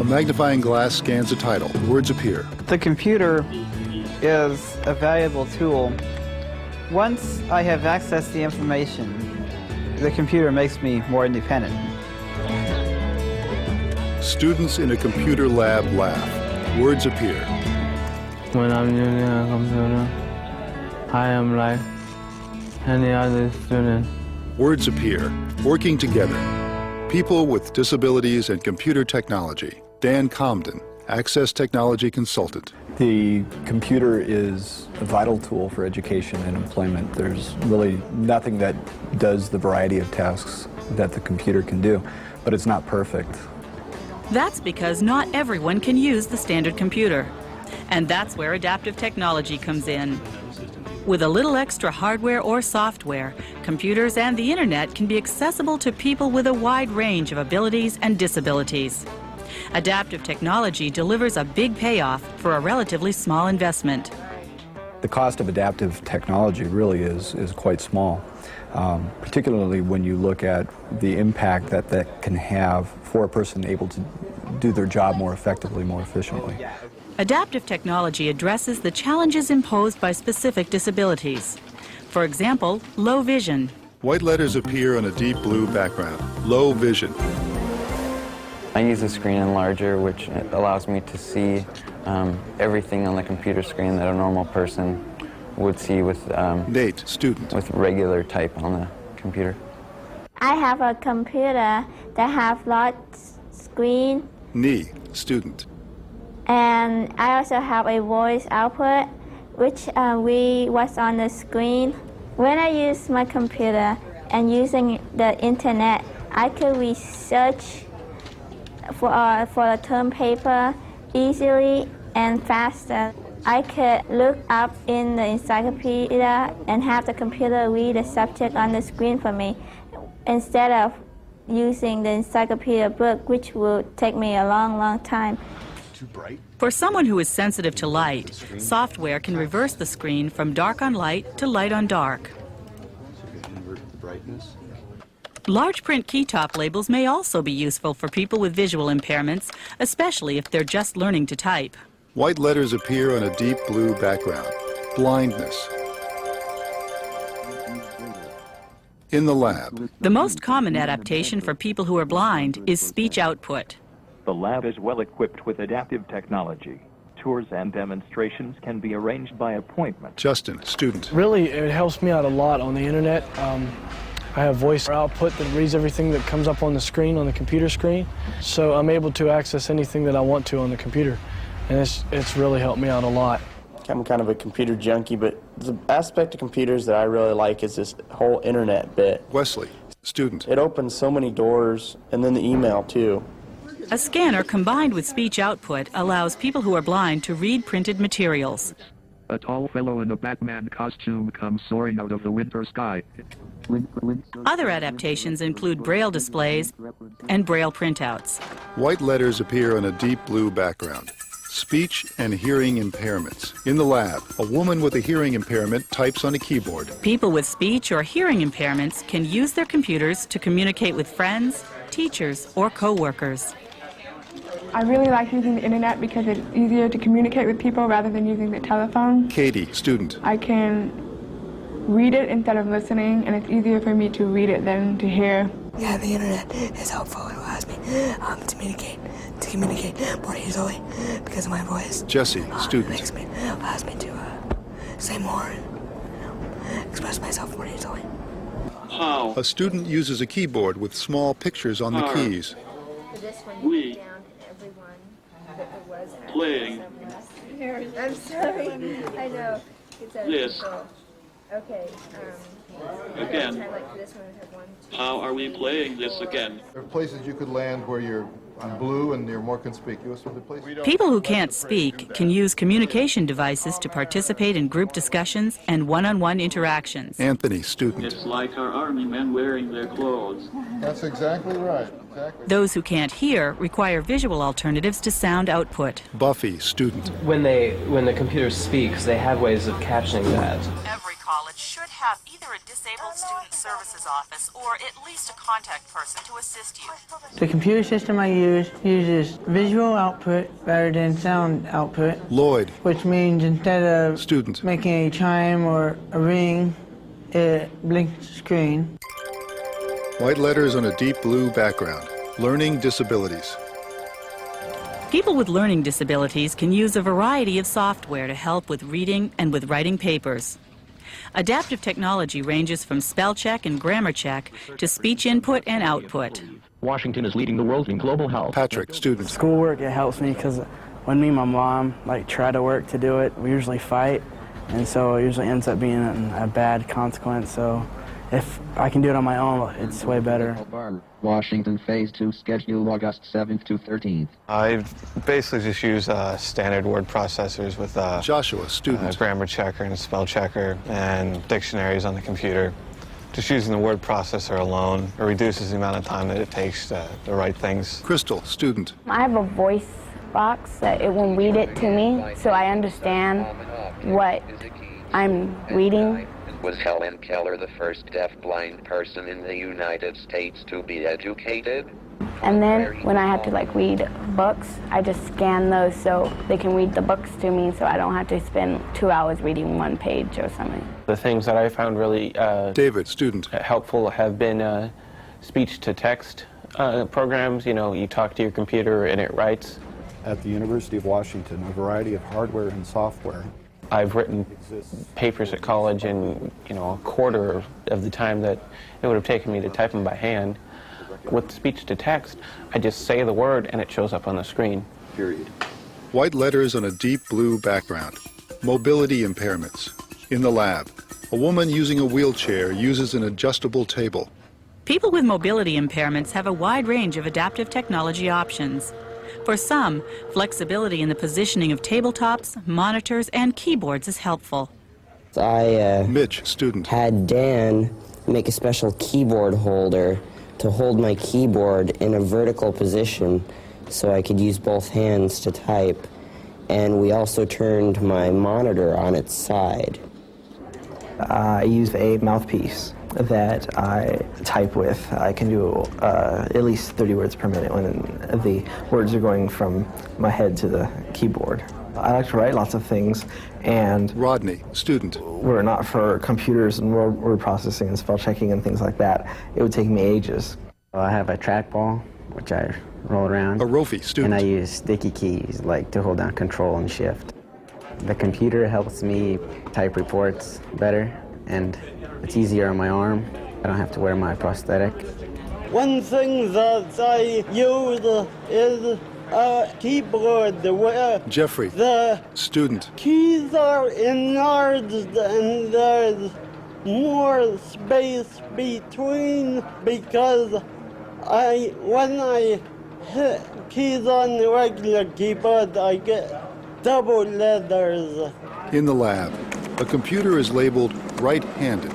A magnifying glass scans a title. Words appear. The computer is a valuable tool. Once I have accessed the information, the computer makes me more independent. Students in a computer lab laugh. Words appear. When I'm using a computer, I am like any other student. Words appear. Working together. People with Disabilities and Computer Technology. Dan Comden, Access Technology Consultant. The computer is a vital tool for education and employment. There's really nothing that does the variety of tasks that the computer can do, but it's not perfect. That's because not everyone can use the standard computer. And that's where adaptive technology comes in. With a little extra hardware or software, computers and the internet can be accessible to people with a wide range of abilities and disabilities. Adaptive technology delivers a big payoff for a relatively small investment. The cost of adaptive technology really is quite small, particularly when you look at the impact that that can have for a person able to do their job more effectively, more efficiently. Adaptive technology addresses the challenges imposed by specific disabilities. For example, low vision. White letters appear on a deep blue background. Low vision. I use a screen enlarger, which allows me to see everything on the computer screen that a normal person would see with Nate, student. with regular type on the computer. I have a computer that have lots screen, Nee, student. and I also have a voice output, which what's on the screen. When I use my computer and using the internet, I could research for a term paper easily and faster. I could look up in the encyclopedia and have the computer read the subject on the screen for me instead of using the encyclopedia book, which will take me a long, long time. Too bright? For someone who is sensitive to light, software can reverse the screen from dark on light to light on dark. Brightness. Large print keytop labels may also be useful for people with visual impairments, especially if they're just learning to type. White letters appear on a deep blue background. Blindness. In the lab. The most common adaptation for people who are blind is speech output. The lab is well equipped with adaptive technology. Tours and demonstrations can be arranged by appointment. Justin, student. Really, it helps me out a lot on the internet. I have voice output that reads everything that comes up on the screen, on the computer screen. So I'm able to access anything that I want to on the computer. And it's really helped me out a lot. I'm kind of a computer junkie, but the aspect of computers that I really like is this whole internet bit. Wesley, student. It opens so many doors, and then the email too. A scanner combined with speech output allows people who are blind to read printed materials. A tall fellow in a Batman costume comes soaring out of the winter sky. Other adaptations include Braille displays and Braille printouts. White letters appear on a deep blue background. Speech and hearing impairments. In the lab, a woman with a hearing impairment types on a keyboard. People with speech or hearing impairments can use their computers to communicate with friends, teachers, or co-workers. I really like using the internet because it's easier to communicate with people rather than using the telephone. Katie, student. I can read it instead of listening, and it's easier for me to read it than to hear. Yeah, the internet is helpful. It allows me to communicate more easily because of my voice. Jesse, student. Allows me to say more and express myself more easily. How? A student uses a keyboard with small pictures on the keys. We playing I'm sorry. I know. this Okay. again. How are we playing this again? There are places you could land where you're on blue and you're more conspicuous. People who can't speak can use communication devices to participate in group discussions and one-on-one interactions. Anthony, student. It's like our army men wearing their clothes. That's exactly right. Exactly. Those who can't hear require visual alternatives to sound output. Buffy, student. When the computer speaks, they have ways of captioning that. Every college should have have either a disabled student services office or at least a contact person to assist you. The computer system I use uses visual output rather than sound output. Lloyd. Which means instead of student. making a chime or a ring, it blinks the screen. White letters on a deep blue background. Learning disabilities. People with learning disabilities can use a variety of software to help with reading and with writing papers. Adaptive technology ranges from spell check and grammar check to speech input and output. Washington is leading the world in global health. Patrick, student. Schoolwork, it helps me because when me and my mom try to work to do it, we usually fight, and so it usually ends up being a bad consequence. So if I can do it on my own, it's way better. Washington Phase 2 schedule August 7th to 13th. I basically just use standard word processors with Joshua, student. Grammar checker and spell checker and dictionaries on the computer. Just using the word processor alone, it reduces the amount of time that it takes to write things. Crystal, student. I have a voice box that it will read it to me, so I understand what I'm reading. Was Helen Keller the first deaf-blind person in the United States to be educated? And then when I have to read books, I just scan those so they can read the books to me, so I don't have to spend 2 hours reading one page or something. The things that I found really David, student. helpful have been speech-to-text programs. You know, you talk to your computer and it writes. At the University of Washington, a variety of hardware and software. I've written papers at college in, a quarter of the time that it would have taken me to type them by hand. With speech-to-text, I just say the word and it shows up on the screen. Period. White letters on a deep blue background. Mobility impairments. In the lab, a woman using a wheelchair uses an adjustable table. People with mobility impairments have a wide range of adaptive technology options. For some, flexibility in the positioning of tabletops, monitors, and keyboards is helpful. Mitch, student. Had Dan make a special keyboard holder to hold my keyboard in a vertical position so I could use both hands to type. And we also turned my monitor on its side. I use a mouthpiece that I type with. I can do at least 30 words per minute when the words are going from my head to the keyboard. I like to write lots of things, and Rodney, student. Were it not for computers and word processing and spell checking and things like that, it would take me ages. I have a trackball, which I roll around. A Rofi, student. And I use sticky keys, to hold down Control and Shift. The computer helps me type reports better, and it's easier on my arm. I don't have to wear my prosthetic. One thing that I use is a keyboard where Jeffrey, the student. keys are enlarged and there's more space between, because when I hit keys on the regular keyboard, I get double letters. In the lab, a computer is labeled right-handed.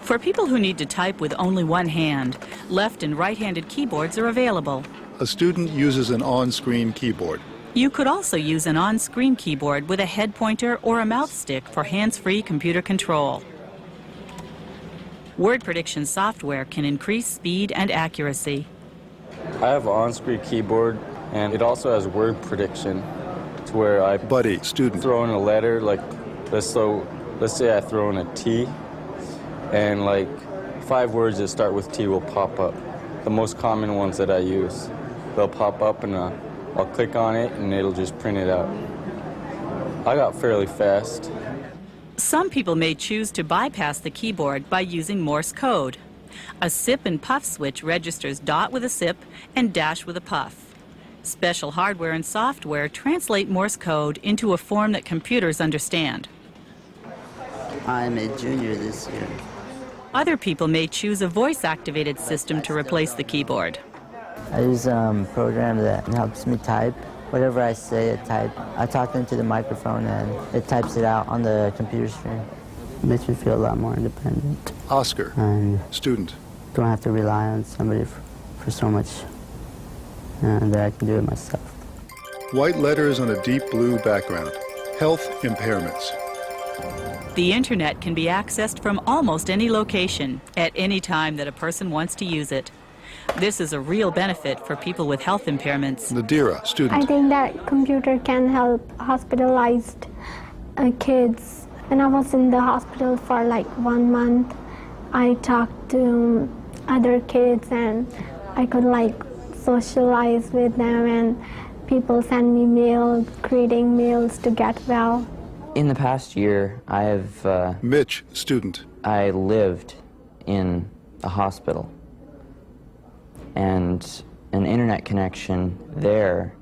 For people who need to type with only one hand, left and right-handed keyboards are available. A student uses an on-screen keyboard. You could also use an on-screen keyboard with a head pointer or a mouth stick for hands-free computer control. Word prediction software can increase speed and accuracy. I have an on-screen keyboard, and it also has word prediction, to where I throw in a letter, let's say I throw in a T, and 5 words that start with T will pop up. The most common ones that I use. They'll pop up and I'll click on it and it'll just print it out. I got fairly fast. Some people may choose to bypass the keyboard by using Morse code. A sip and puff switch registers dot with a sip and dash with a puff. Special hardware and software translate Morse code into a form that computers understand. I'm a junior this year. Other people may choose a voice-activated system to replace the keyboard. I use a program that helps me type. Whatever I say, it type. I talk into the microphone and it types it out on the computer screen. It makes me feel a lot more independent. Oscar, and student. Don't have to rely on somebody for so much, and that I can do it myself. White letters on a deep blue background. Health impairments. The internet can be accessed from almost any location, at any time that a person wants to use it. This is a real benefit for people with health impairments. Nadira, student. I think that computer can help hospitalized kids. When I was in the hospital for like 1 month, I talked to other kids and I could like socialize with them, and people send me mail, creating meals to get well. In the past year, I have... Mitch, student. I lived in a hospital, and an internet connection there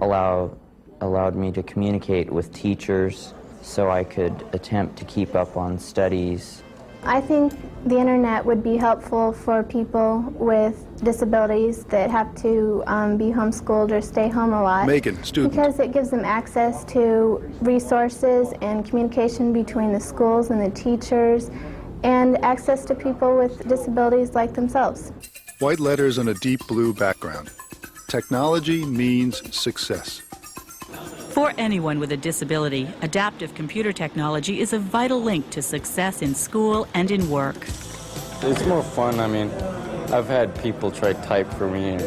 allowed me to communicate with teachers so I could attempt to keep up on studies. I think the internet would be helpful for people with disabilities that have to be homeschooled or stay home a lot. Megan, student. Because it gives them access to resources and communication between the schools and the teachers, and access to people with disabilities like themselves. White letters on a deep blue background. Technology means success. For anyone with a disability, adaptive computer technology is a vital link to success in school and in work. It's more fun. I mean, I've had people try to type for me, and,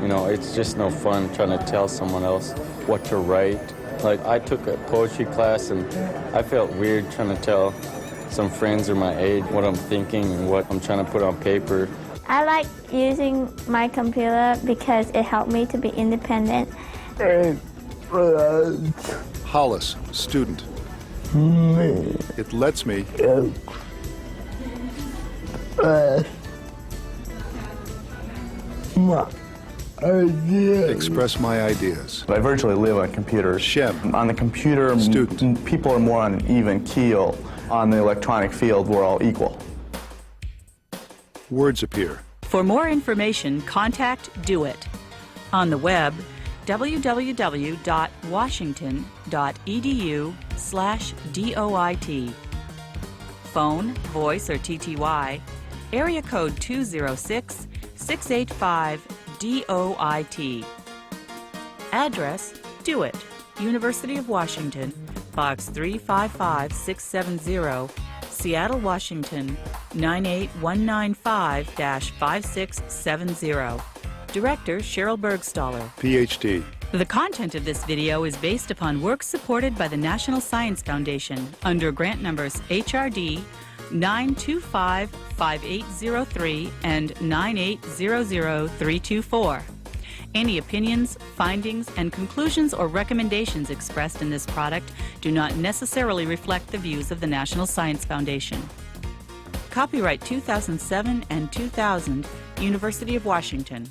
you know, it's just no fun trying to tell someone else what to write. Like, I took a poetry class, and I felt weird trying to tell some friends or my age what I'm thinking and what I'm trying to put on paper. I like using my computer because it helped me to be independent. Hollis, student. It lets me express my ideas. I virtually live on computers. Shem. On the computer, student. People are more on an even keel. On the electronic field, we're all equal. Words appear. For more information, contact Do It. On the web, www.washington.edu/DOIT. Phone, voice, or TTY, area code 206-685-DOIT. Address, Do It, University of Washington, Box 355670, Seattle, Washington, 98195-5670. Director Cheryl Bergstaller, PhD. The content of this video is based upon work supported by the National Science Foundation under grant numbers HRD 9255803 and 9800324. Any opinions, findings, and conclusions or recommendations expressed in this product do not necessarily reflect the views of the National Science Foundation. Copyright 2007 and 2000, University of Washington.